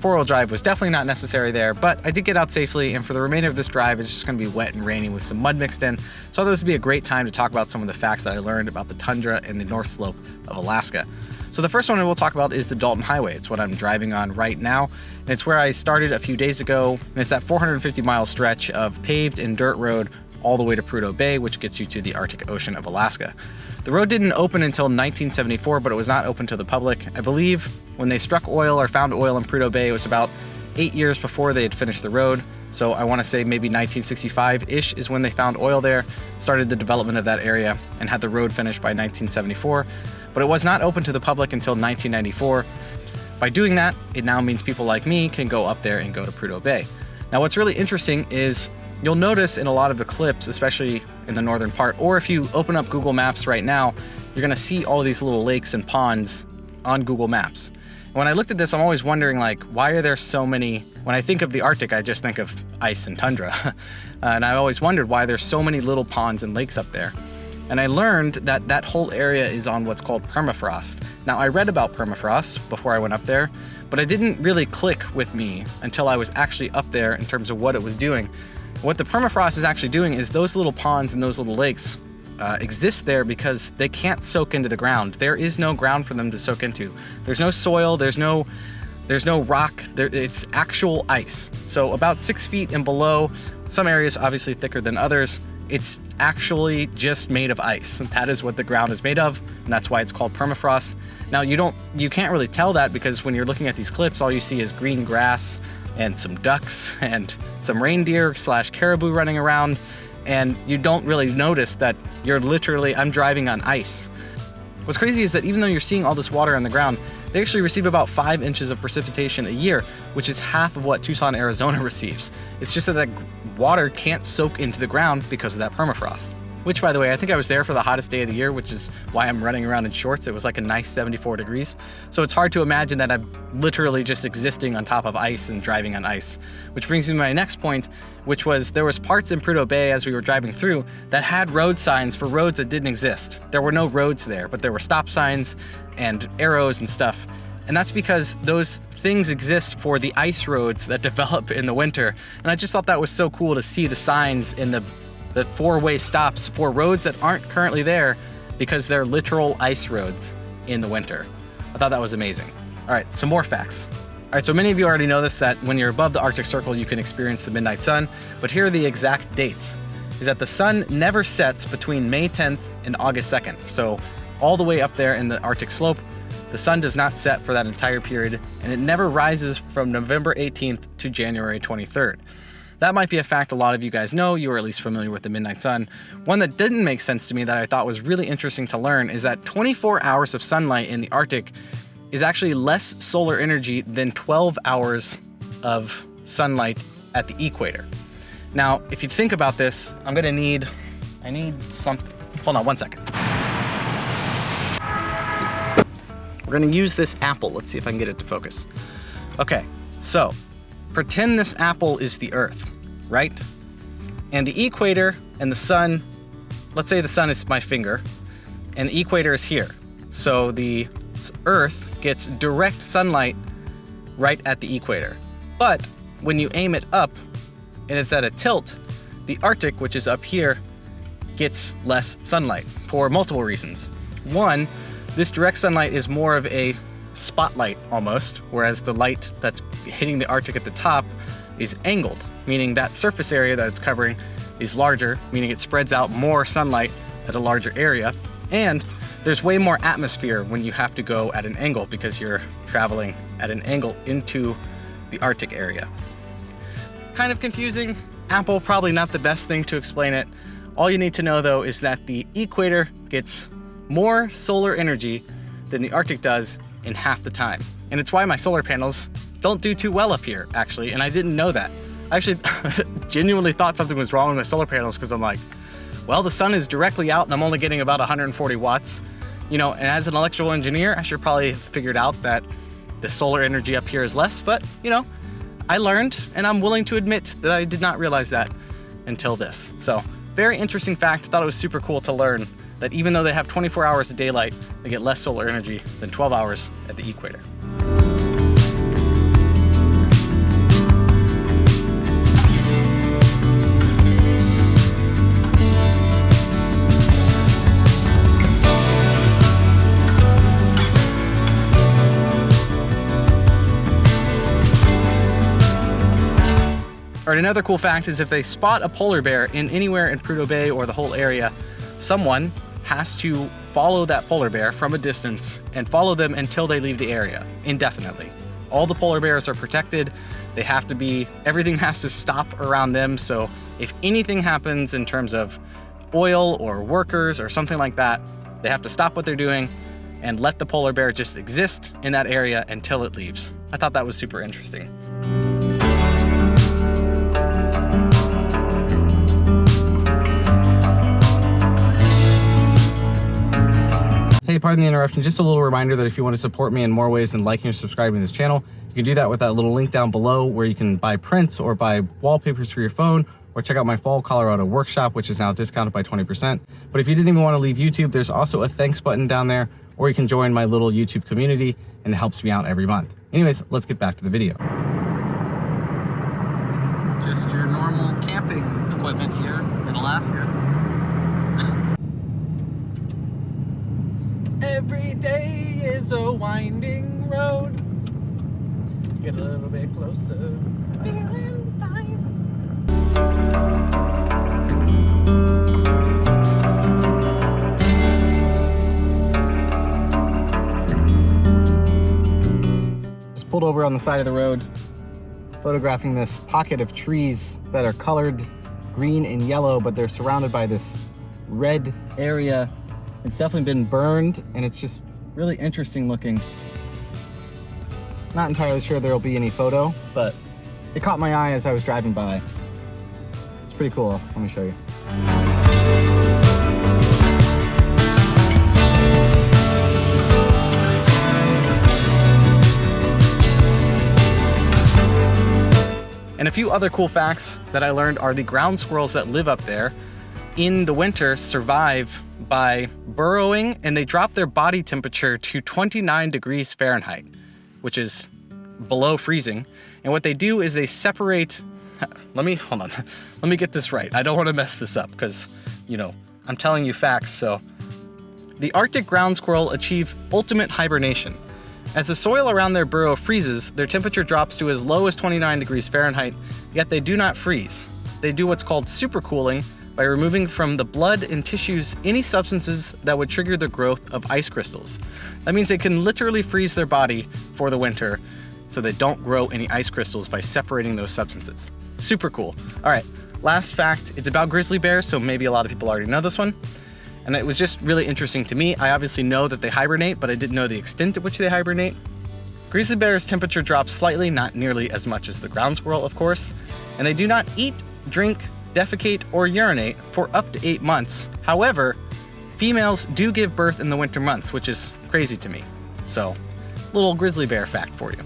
4-wheel drive was definitely not necessary there, but I did get out safely, and for the remainder of this drive, it's just gonna be wet and rainy with some mud mixed in. So I thought this would be a great time to talk about some of the facts that I learned about the tundra and the North Slope of Alaska. So the first one we'll talk about is the Dalton Highway. It's what I'm driving on right now, and it's where I started a few days ago, and it's that 450-mile stretch of paved and dirt road all the way to Prudhoe Bay, which gets you to the Arctic Ocean of Alaska. The road didn't open until 1974, but it was not open to the public. I believe when they struck oil or found oil in Prudhoe Bay, it was about 8 years before they had finished the road. So I want to say maybe 1965-ish is when they found oil there, started the development of that area, and had the road finished by 1974. But it was not open to the public until 1994. By doing that, it now means people like me can go up there and go to Prudhoe Bay. Now what's really interesting is you'll notice in a lot of the clips, especially in the northern part, or if you open up Google Maps right now, you're gonna see all these little lakes and ponds on Google Maps. And when I looked at this, I'm always wondering, like, why are there so many? When I think of the Arctic, I just think of ice and tundra. And I always wondered why there's so many little ponds and lakes up there. And I learned that that whole area is on what's called permafrost. Now, I read about permafrost before I went up there, but it didn't really click with me until I was actually up there in terms of what it was doing. What the permafrost is actually doing is those little ponds and those little lakes exist there because they can't soak into the ground. There is no ground for them to soak into. There's no soil, there's no rock, it's actual ice. So about 6 feet and below, some areas obviously thicker than others, it's actually just made of ice. And that is what the ground is made of, and that's why it's called permafrost. Now you can't really tell that because when you're looking at these clips, all you see is green grass and some ducks and some reindeer / caribou running around, and you don't really notice that I'm driving on ice. What's crazy is that even though you're seeing all this water on the ground, they actually receive about 5 inches of precipitation a year, which is half of what Tucson, Arizona receives. It's just that water can't soak into the ground because of that permafrost. Which, by the way, I think I was there for the hottest day of the year, which is why I'm running around in shorts. It was like a nice 74 degrees. So it's hard to imagine that I'm literally just existing on top of ice and driving on ice. Which brings me to my next point, which was there was parts in Prudhoe Bay as we were driving through that had road signs for roads that didn't exist. There were no roads there, but there were stop signs and arrows and stuff. And that's because those things exist for the ice roads that develop in the winter. And I just thought that was so cool to see the signs in the 4-way stops for roads that aren't currently there because they're literal ice roads in the winter. I thought that was amazing. All right, some more facts. All right, so many of you already know this, that when you're above the Arctic Circle, you can experience the midnight sun, but here are the exact dates. Is that the sun never sets between May 10th and August 2nd. So all the way up there in the Arctic slope, the sun does not set for that entire period, and it never rises from November 18th to January 23rd. That might be a fact a lot of you guys know, you are at least familiar with the midnight sun. One that didn't make sense to me that I thought was really interesting to learn is that 24 hours of sunlight in the Arctic is actually less solar energy than 12 hours of sunlight at the equator. Now, if you think about this, I need something. Hold on one second. We're gonna use this apple. Let's see if I can get it to focus. Okay, so pretend this apple is the Earth, right? And the equator and the sun, let's say the sun is my finger, and the equator is here. So the Earth gets direct sunlight right at the equator. But when you aim it up and it's at a tilt, the Arctic, which is up here, gets less sunlight for multiple reasons. One, this direct sunlight is more of a spotlight almost, whereas the light that's hitting the Arctic at the top is angled, meaning that surface area that it's covering is larger, meaning it spreads out more sunlight at a larger area. And there's way more atmosphere when you have to go at an angle because you're traveling at an angle into the Arctic area. Kind of confusing. Apple, probably not the best thing to explain it. All you need to know though is that the equator gets more solar energy than the Arctic does in half the time. And it's why my solar panels don't do too well up here, actually, and I didn't know that. I actually genuinely thought something was wrong with my solar panels because I'm like, well, the sun is directly out and I'm only getting about 140 watts. You know, and as an electrical engineer, I should probably have figured out that the solar energy up here is less, but you know, I learned and I'm willing to admit that I did not realize that until this. So, very interesting fact. Thought it was super cool to learn that even though they have 24 hours of daylight, they get less solar energy than 12 hours at the equator. All right, another cool fact is if they spot a polar bear in anywhere in Prudhoe Bay or the whole area, someone has to follow that polar bear from a distance and follow them until they leave the area, indefinitely. All the polar bears are protected. They have to be, everything has to stop around them. So if anything happens in terms of oil or workers or something like that, they have to stop what they're doing and let the polar bear just exist in that area until it leaves. I thought that was super interesting. Hey, pardon the interruption. Just a little reminder that if you want to support me in more ways than liking or subscribing to this channel, you can do that with that little link down below where you can buy prints or buy wallpapers for your phone, or check out my fall Colorado workshop, which is now discounted by 20%. But if you didn't even want to leave YouTube, there's also a thanks button down there, or you can join my little YouTube community, and it helps me out every month. Anyways, let's get back to the video. Just your normal camping equipment here in Alaska. Every day is a winding road. Get a little bit closer. Feeling fine. Just pulled over on the side of the road, photographing this pocket of trees that are colored green and yellow, but they're surrounded by this red area. It's definitely been burned, and it's just really interesting looking. Not entirely sure there'll be any photo, but it caught my eye as I was driving by. It's pretty cool. Let me show you. And a few other cool facts that I learned are the ground squirrels that live up there in the winter survive by burrowing, and they drop their body temperature to 29 degrees Fahrenheit, which is below freezing. And what they do is they separate, hold on, let me get this right. I don't want to mess this up because, you know, I'm telling you facts. So the Arctic ground squirrel achieve ultimate hibernation. As the soil around their burrow freezes, their temperature drops to as low as 29 degrees Fahrenheit, yet they do not freeze. They do what's called supercooling, by removing from the blood and tissues any substances that would trigger the growth of ice crystals. That means they can literally freeze their body for the winter so they don't grow any ice crystals by separating those substances. Super cool. All right, last fact, it's about grizzly bears, so maybe a lot of people already know this one. And it was just really interesting to me. I obviously know that they hibernate, but I didn't know the extent at which they hibernate. Grizzly bears' temperature drops slightly, not nearly as much as the ground squirrel, of course, and they do not eat, drink, defecate, or urinate for up to 8 months. However, females do give birth in the winter months, which is crazy to me. So, little grizzly bear fact for you.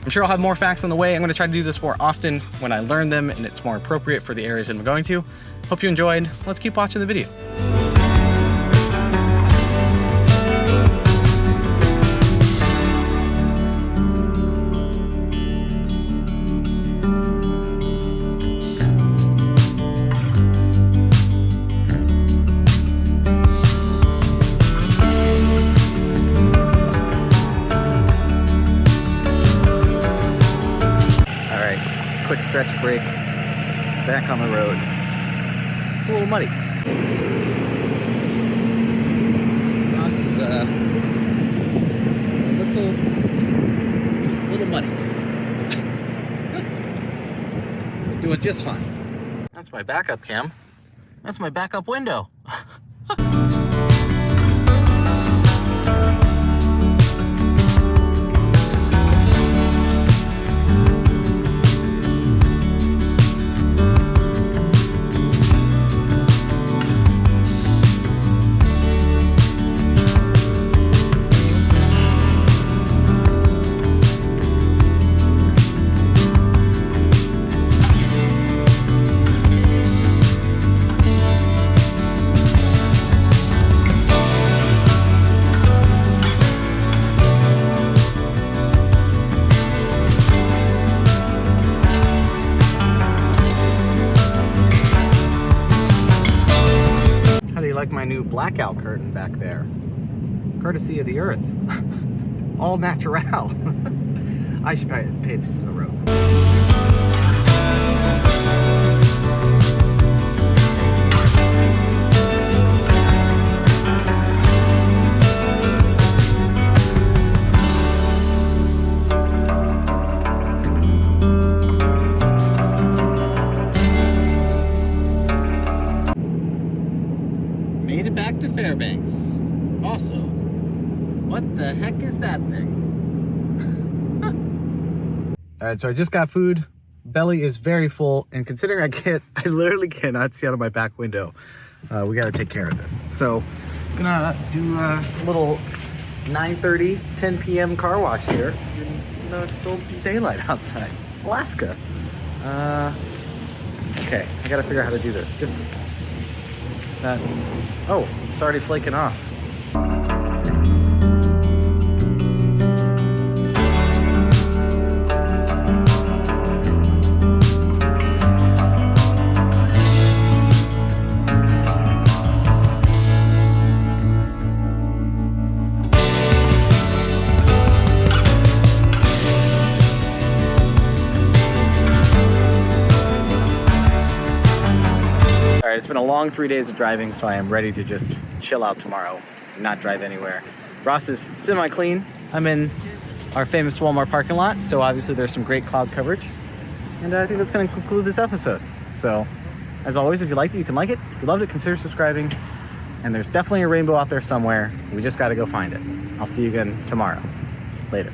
I'm sure I'll have more facts on the way. I'm going to try to do this more often when I learn them and it's more appropriate for the areas that I'm going to. Hope you enjoyed. Let's keep watching the video. Quick stretch break, back on the road. It's a little muddy. Ross is a little muddy. We're doing just fine. That's my backup cam. That's my backup window. Like my new blackout curtain back there, courtesy of the earth. All natural. I should pay attention to the road. What the heck is that thing? All right, so I just got food. Belly is very full, and considering I literally cannot see out of my back window, we gotta take care of this. So I'm gonna do a little 9:30, 10 p.m. car wash here. Even though it's still daylight outside. Alaska. Okay, I gotta figure out how to do this. Just that. Oh, it's already flaking off. It's been a long 3 days of driving, so I am ready to just chill out tomorrow and not drive anywhere. Ross is semi-clean. I'm in our famous Walmart parking lot, so obviously there's some great cloud coverage. And I think that's going to conclude this episode. So, as always, if you liked it, you can like it. If you loved it, consider subscribing. And there's definitely a rainbow out there somewhere. We just got to go find it. I'll see you again tomorrow. Later.